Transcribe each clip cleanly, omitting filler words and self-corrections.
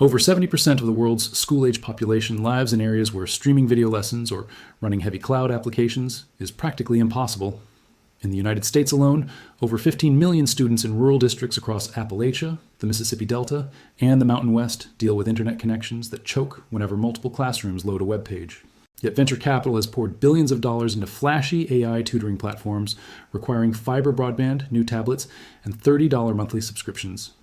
Over 70% of the world's school-age population lives in areas where streaming video lessons or running heavy cloud applications is practically impossible. In the United States alone, over 15 million students in rural districts across Appalachia, the Mississippi Delta, and the Mountain West deal with internet connections that choke whenever multiple classrooms load a web page. Yet venture capital has poured billions of dollars into flashy AI tutoring platforms requiring fiber broadband, new tablets, and $30 monthly subscriptions.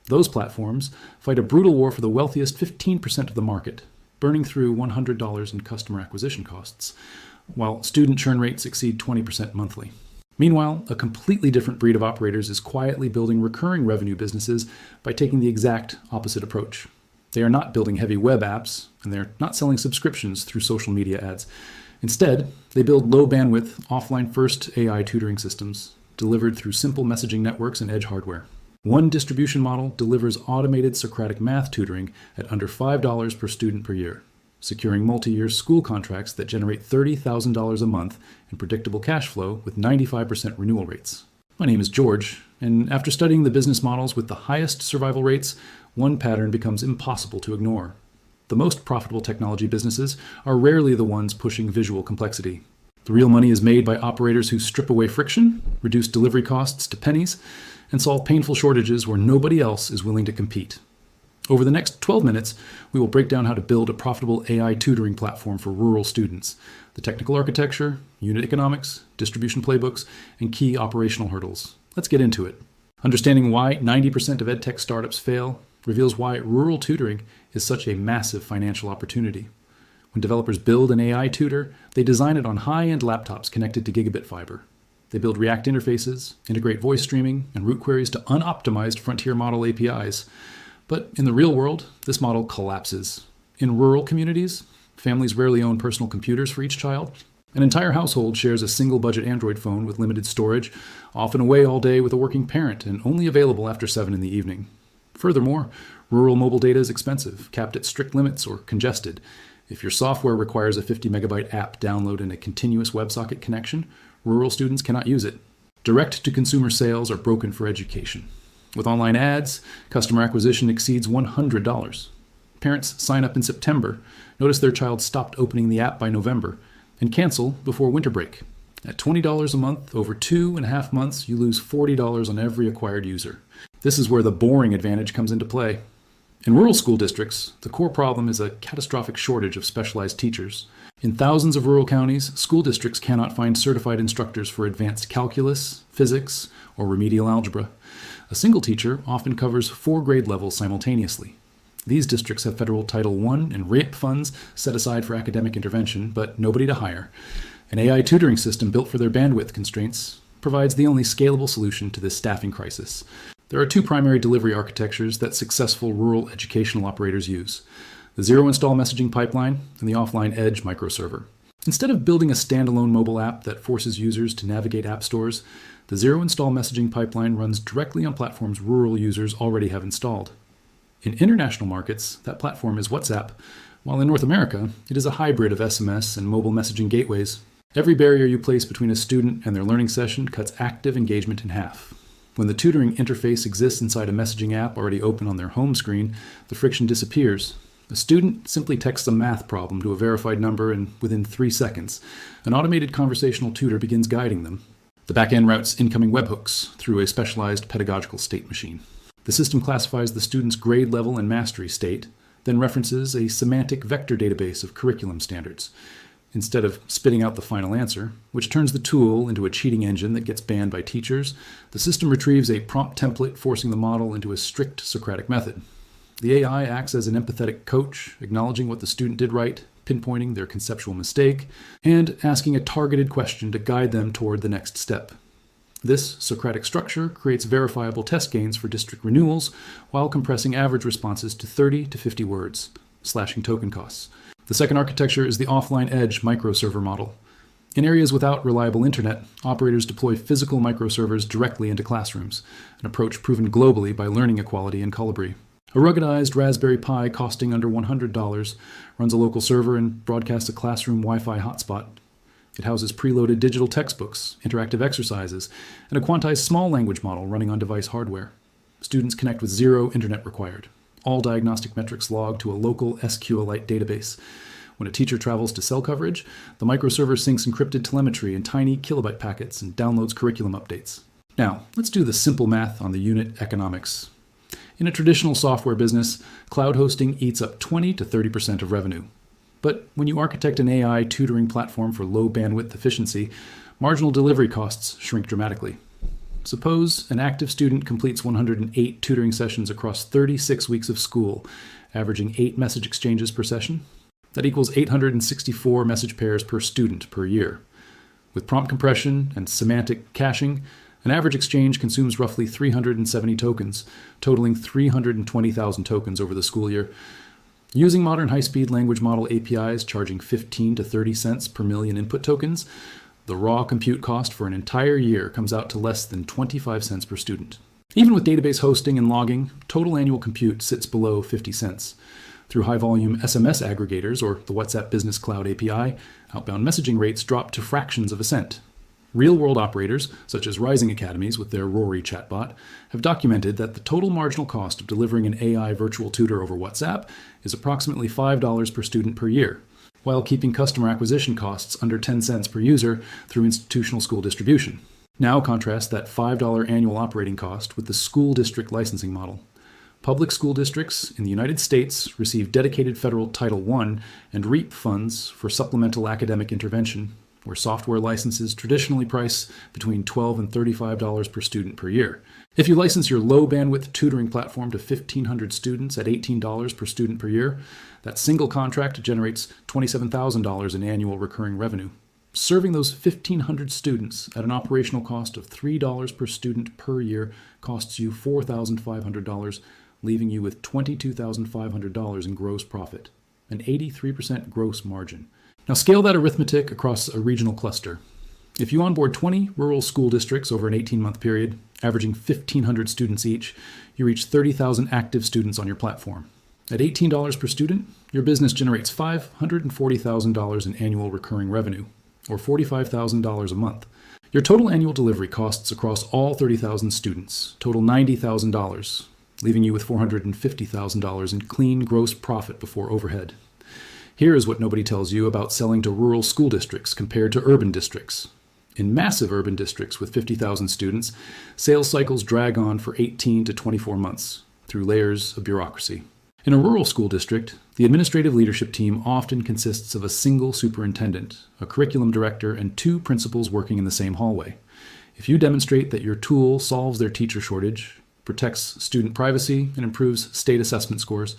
Those platforms fight a brutal war for the wealthiest 15% of the market, burning through $100 in customer acquisition costs, while student churn rates exceed 20% monthly. Meanwhile, a completely different breed of operators is quietly building recurring revenue businesses by taking the exact opposite approach. They are not building heavy web apps, and they're not selling subscriptions through social media ads. Instead, they build low-bandwidth, offline-first AI tutoring systems delivered through simple messaging networks and edge hardware. One distribution model delivers automated Socratic math tutoring at under $5 per student per year, securing multi-year school contracts that generate $30,000 a month in predictable cash flow with 95% renewal rates. My name is George, and after studying the business models with the highest survival rates, one pattern becomes impossible to ignore. The most profitable technology businesses are rarely the ones pushing visual complexity. The real money is made by operators who strip away friction, reduce delivery costs to pennies, and solve painful shortages where nobody else is willing to compete. Over the next 12 minutes, we will break down how to build a profitable AI tutoring platform for rural students, the technical architecture, unit economics, distribution playbooks, and key operational hurdles. Let's get into it. Understanding why 90% of EdTech startups fail reveals why rural tutoring is such a massive financial opportunity. When developers build an AI tutor, they design it on high-end laptops connected to gigabit fiber. They build React interfaces, integrate voice streaming, and route queries to unoptimized frontier model APIs. But in the real world, this model collapses. In rural communities, families rarely own personal computers for each child. An entire household shares a single budget Android phone with limited storage, often away all day with a working parent and only available after 7 in the evening. Furthermore, rural mobile data is expensive, capped at strict limits, or congested. If your software requires a 50 megabyte app download and a continuous WebSocket connection, rural students cannot use it. Direct-to-consumer sales are broken for education. With online ads, customer acquisition exceeds $100. Parents sign up in September, notice their child stopped opening the app by November, and cancel before winter break. At $20 a month, over 2.5 months, you lose $40 on every acquired user. This is where the boring advantage comes into play. In rural school districts, the core problem is a catastrophic shortage of specialized teachers. In thousands of rural counties, school districts cannot find certified instructors for advanced calculus, physics, or remedial algebra. A single teacher often covers 4 grade levels simultaneously. These districts have federal Title I and RAPE funds set aside for academic intervention, but nobody to hire. An AI tutoring system built for their bandwidth constraints provides the only scalable solution to this staffing crisis. There are 2 primary delivery architectures that successful rural educational operators use: the zero-install messaging pipeline and the offline edge microserver. Instead of building a standalone mobile app that forces users to navigate app stores, the zero-install messaging pipeline runs directly on platforms rural users already have installed. In international markets, that platform is WhatsApp, while in North America, it is a hybrid of SMS and mobile messaging gateways. Every barrier you place between a student and their learning session cuts active engagement in half. When the tutoring interface exists inside a messaging app already open on their home screen, the friction disappears. A student simply texts a math problem to a verified number, and within 3 seconds, an automated conversational tutor begins guiding them. The backend routes incoming webhooks through a specialized pedagogical state machine. The system classifies the student's grade level and mastery state, then references a semantic vector database of curriculum standards, instead of spitting out the final answer, which turns the tool into a cheating engine that gets banned by teachers. The system retrieves a prompt template, forcing the model into a strict Socratic method. The AI acts as an empathetic coach, acknowledging what the student did right, pinpointing their conceptual mistake, and asking a targeted question to guide them toward the next step. This Socratic structure creates verifiable test gains for district renewals while compressing average responses to 30 to 50 words, slashing token costs. The second architecture is the offline edge microserver model. In areas without reliable internet, operators deploy physical microservers directly into classrooms, an approach proven globally by Learning Equality and Colibri. A ruggedized Raspberry Pi costing under $100 runs a local server and broadcasts a classroom Wi-Fi hotspot. It houses preloaded digital textbooks, interactive exercises, and a quantized small language model running on device hardware. Students connect with 0 internet required. all diagnostic metrics logged to a local SQLite database. When a teacher travels to cell coverage, the microserver syncs encrypted telemetry in tiny kilobyte packets and downloads curriculum updates. Now, let's do the simple math on the unit economics. In a traditional software business, cloud hosting eats up 20 to 30% of revenue. But when you architect an AI tutoring platform for low bandwidth efficiency, marginal delivery costs shrink dramatically. Suppose an active student completes 108 tutoring sessions across 36 weeks of school, averaging 8 message exchanges per session. That equals 864 message pairs per student per year. With prompt compression and semantic caching, an average exchange consumes roughly 370 tokens, totaling 320,000 tokens over the school year. Using modern high-speed language model APIs charging 15 to 30 cents per million input tokens, the raw compute cost for an entire year comes out to less than 25 cents per student. Even with database hosting and logging, total annual compute sits below 50 cents. Through high-volume SMS aggregators, or the WhatsApp Business Cloud API, outbound messaging rates drop to fractions of a cent. Real-world operators, such as Rising Academies with their Rory chatbot, have documented that the total marginal cost of delivering an AI virtual tutor over WhatsApp is approximately $5 per student per year, while keeping customer acquisition costs under 10 cents per user through institutional school distribution. Now contrast that $5 annual operating cost with the school district licensing model. Public school districts in the United States receive dedicated federal Title I and REAP funds for supplemental academic intervention, where software licenses traditionally price between $12 and $35 per student per year. If you license your low-bandwidth tutoring platform to 1,500 students at $18 per student per year, that single contract generates $27,000 in annual recurring revenue. Serving those 1,500 students at an operational cost of $3 per student per year costs you $4,500, leaving you with $22,500 in gross profit, an 83% gross margin. Now scale that arithmetic across a regional cluster. If you onboard 20 rural school districts over an 18-month period, averaging 1,500 students each, you reach 30,000 active students on your platform. At $18 per student, your business generates $540,000 in annual recurring revenue, or $45,000 a month. Your total annual delivery costs across all 30,000 students total $90,000, leaving you with $450,000 in clean gross profit before overhead. Here is what nobody tells you about selling to rural school districts compared to urban districts. In massive urban districts with 50,000 students, sales cycles drag on for 18 to 24 months through layers of bureaucracy. In a rural school district, the administrative leadership team often consists of a single superintendent, a curriculum director, and 2 principals working in the same hallway. If you demonstrate that your tool solves their teacher shortage, protects student privacy, and improves state assessment scores,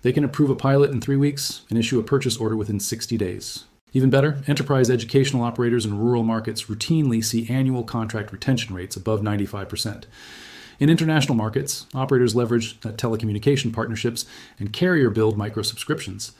they can approve a pilot in 3 weeks and issue a purchase order within 60 days. Even better, enterprise educational operators in rural markets routinely see annual contract retention rates above 95%. In international markets, operators leverage telecommunication partnerships and carrier-billed micro-subscriptions.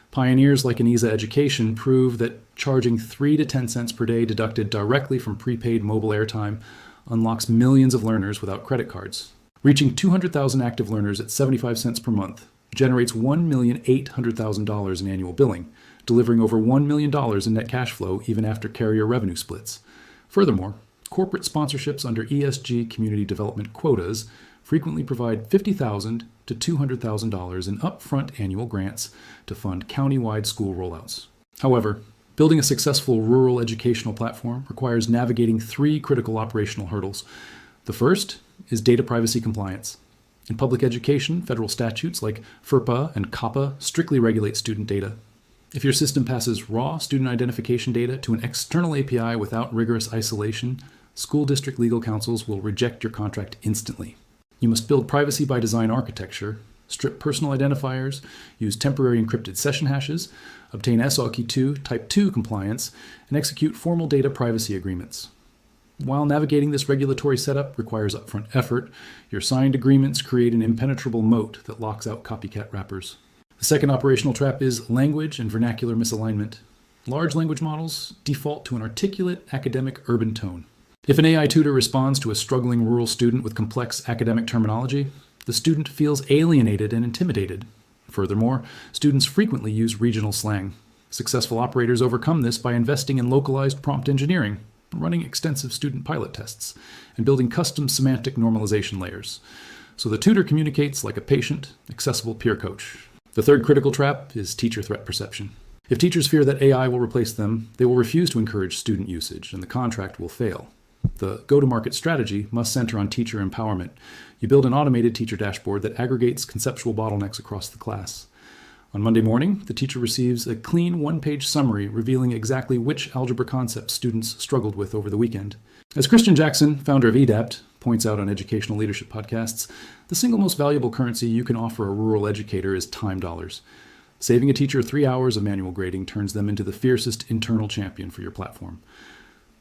Pioneers like Anisa Education prove that charging 3 to 10 cents per day deducted directly from prepaid mobile airtime unlocks millions of learners without credit cards. Reaching 200,000 active learners at 75 cents per month generates $1,800,000 in annual billing, delivering over $1 million in net cash flow even after carrier revenue splits. Furthermore, corporate sponsorships under ESG community development quotas frequently provide $50,000 to $200,000 in upfront annual grants to fund county-wide school rollouts. However, building a successful rural educational platform requires navigating 3 critical operational hurdles. The first is data privacy compliance. In public education, federal statutes like FERPA and COPPA strictly regulate student data. If your system passes raw student identification data to an external API without rigorous isolation, school district legal counsels will reject your contract instantly. You must build privacy by design architecture, strip personal identifiers, use temporary encrypted session hashes, obtain SOC2 Type 2 compliance, and execute formal data privacy agreements. While navigating this regulatory setup requires upfront effort, your signed agreements create an impenetrable moat that locks out copycat wrappers. The second operational trap is language and vernacular misalignment. Large language models default to an articulate academic urban tone. If an AI tutor responds to a struggling rural student with complex academic terminology, the student feels alienated and intimidated. Furthermore, students frequently use regional slang. Successful operators overcome this by investing in localized prompt engineering, running extensive student pilot tests, and building custom semantic normalization layers. So the tutor communicates like a patient, accessible peer coach. The third critical trap is teacher threat perception. If teachers fear that AI will replace them, they will refuse to encourage student usage, and the contract will fail. The go-to-market strategy must center on teacher empowerment. You build an automated teacher dashboard that aggregates conceptual bottlenecks across the class. On Monday morning, the teacher receives a clean one-page summary revealing exactly which algebra concepts students struggled with over the weekend. As Christian Jackson, founder of EdTech, points out on educational leadership podcasts, the single most valuable currency you can offer a rural educator is time dollars. Saving a teacher 3 hours of manual grading turns them into the fiercest internal champion for your platform.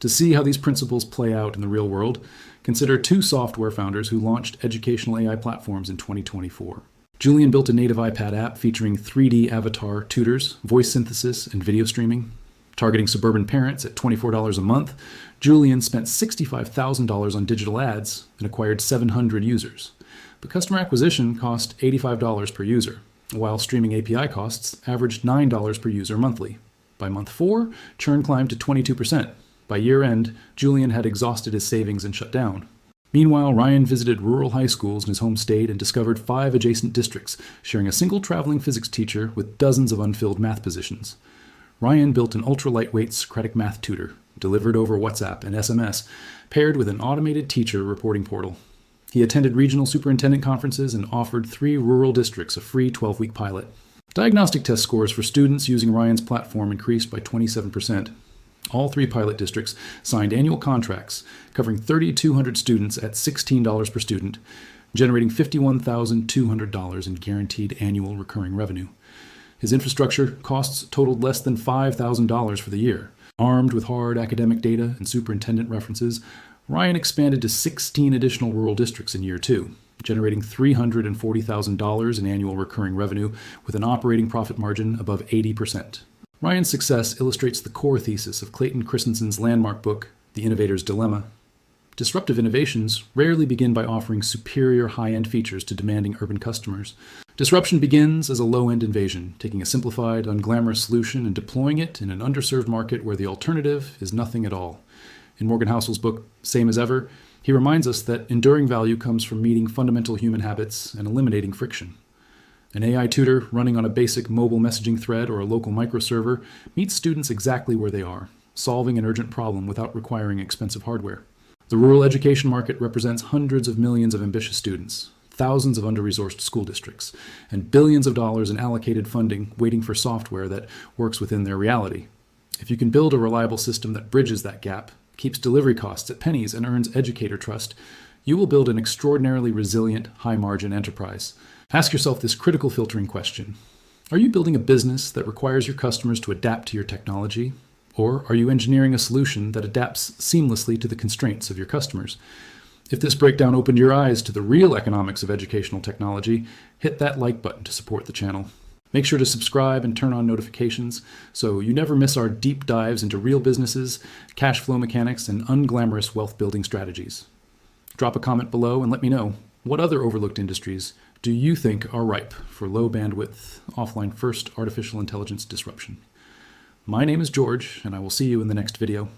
To see how these principles play out in the real world, consider two software founders who launched educational AI platforms in 2024. Julian built a native iPad app featuring 3D avatar tutors, voice synthesis, and video streaming. Targeting suburban parents at $24 a month, Julian spent $65,000 on digital ads and acquired 700 users. But customer acquisition cost $85 per user, while streaming API costs averaged $9 per user monthly. By month 4, churn climbed to 22%. By year-end, Julian had exhausted his savings and shut down. Meanwhile, Ryan visited rural high schools in his home state and discovered 5 adjacent districts, sharing a single traveling physics teacher with dozens of unfilled math positions. Ryan built an ultra-lightweight Socratic math tutor, delivered over WhatsApp and SMS, paired with an automated teacher reporting portal. He attended regional superintendent conferences and offered 3 rural districts a free 12-week pilot. Diagnostic test scores for students using Ryan's platform increased by 27%. All 3 pilot districts signed annual contracts covering 3,200 students at $16 per student, generating $51,200 in guaranteed annual recurring revenue. His infrastructure costs totaled less than $5,000 for the year. Armed with hard academic data and superintendent references, Ryan expanded to 16 additional rural districts in year 2, generating $340,000 in annual recurring revenue with an operating profit margin above 80%. Ryan's success illustrates the core thesis of Clayton Christensen's landmark book, The Innovator's Dilemma. Disruptive innovations rarely begin by offering superior high-end features to demanding urban customers. Disruption begins as a low-end invasion, taking a simplified, unglamorous solution and deploying it in an underserved market where the alternative is nothing at all. In Morgan Housel's book, Same as Ever, he reminds us that enduring value comes from meeting fundamental human habits and eliminating friction. An AI tutor running on a basic mobile messaging thread or a local microserver meets students exactly where they are, solving an urgent problem without requiring expensive hardware. The rural education market represents hundreds of millions of ambitious students, thousands of under-resourced school districts, and billions of dollars in allocated funding waiting for software that works within their reality. If you can build a reliable system that bridges that gap, keeps delivery costs at pennies, and earns educator trust, you will build an extraordinarily resilient, high-margin enterprise. Ask yourself this critical filtering question. Are you building a business that requires your customers to adapt to your technology? Or are you engineering a solution that adapts seamlessly to the constraints of your customers? If this breakdown opened your eyes to the real economics of educational technology, hit that like button to support the channel. Make sure to subscribe and turn on notifications so you never miss our deep dives into real businesses, cash flow mechanics, and unglamorous wealth building strategies. Drop a comment below and let me know, what other overlooked industries do you think are ripe for low bandwidth, offline first artificial intelligence disruption? My name is George, and I will see you in the next video.